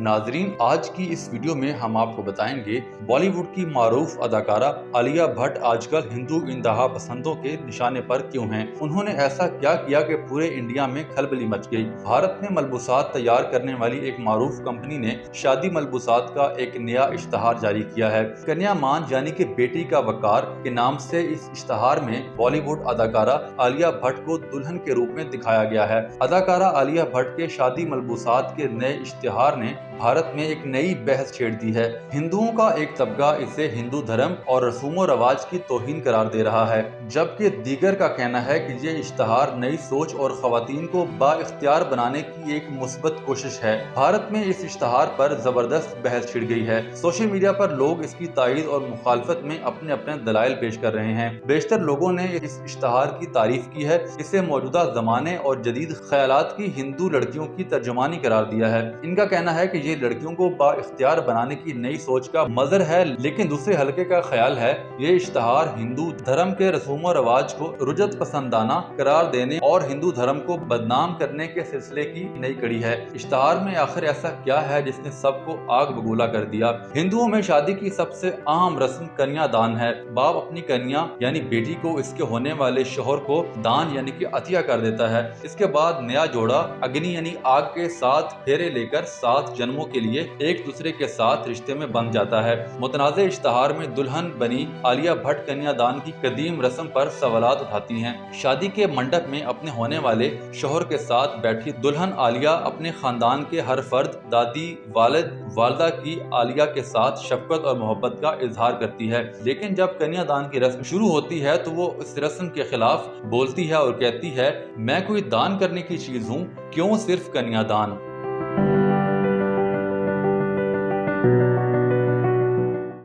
नाजरीन, आज की इस वीडियो में हम आपको बताएंगे बॉलीवुड की मारूफ अदाकारा आलिया भट्ट आजकल हिंदू इंतहा पसंदों के निशाने पर क्यों हैं। उन्होंने ऐसा क्या किया कि पूरे इंडिया में खलबली मच गई। भारत में मलबूसात तैयार करने वाली एक मारूफ कंपनी ने शादी मलबूसात का एक नया इश्तहार जारी किया है। कन्या मान यानी कि बेटी का वकार के नाम से इस इश्तहार में बॉलीवुड अदाकारा आलिया भट्ट को दुल्हन के रूप में दिखाया गया है। अदाकारा आलिया भट्ट के शादी मलबूसात के नए इश्तिहार ने भारत में एक नई बहस छेड़ दी है। हिंदुओं का एक तबका इसे हिंदू धर्म और रसूमो रवाज की तौहीन करार दे रहा है, जबकि दीगर का कहना है कि ये इश्तिहार नई सोच और खवातीन को बाइख्तियार बनाने की एक मुस्बत कोशिश है। भारत में इस इश्तिहार पर जबरदस्त बहस छिड़ गई है। सोशल मीडिया पर लोग इसकी तायीद और मुखालफत में अपने अपने दलाइल पेश कर रहे हैं। बेशतर लोगों ने इस इश्तिहार की तारीफ की है। इसे मौजूदा जमाने और जदीद ख्यालात की हिंदू लड़कियों की तर्जुमानी करार दिया है। इनका कहना है कि ये लड़कियों को बाइख्तियार बनाने की नई सोच का मजहर है, लेकिन दूसरे हलके का ख्याल है ये इश्तिहार हिंदू धर्म के रसूमो रवाज को रुजत पसंदाना करार देने और हिंदू धर्म को बदनाम करने के सिलसिले की नई कड़ी है। इश्तिहार में आखिर ऐसा क्या है जिसने सबको आग बगूला कर दिया। हिंदुओं में शादी की सबसे अहम रस्म कन्यादान है। बाप अपनी कन्या यानी बेटी को इसके होने वाले शोहर को दान यानी कि अतिया कर देता है। इसके बाद नया जोड़ा अग्नि यानी आग के साथ फेरे लेकर 7 जन्मों के लिए एक दूसरे के साथ रिश्ते में बंध जाता है। मुतनाज़े इश्तिहार में दुल्हन बनी आलिया भट्ट कन्यादान की कदीम रस्म पर सवालात उठाती हैं। शादी के मंडप में अपने होने वाले शोहर के साथ बैठी दुल्हन आलिया अपने खानदान के हर फर्द, दादी, वालिद, वालदा की आलिया के साथ शफकत और मोहब्बत का इजहार करती है। लेकिन जब कन्यादान की रस्म शुरू होती है तो वो इस रस्म के खिलाफ बोलती है और कहती है, मैं कोई दान करने की चीज हूँ, क्यों सिर्फ कन्यादान।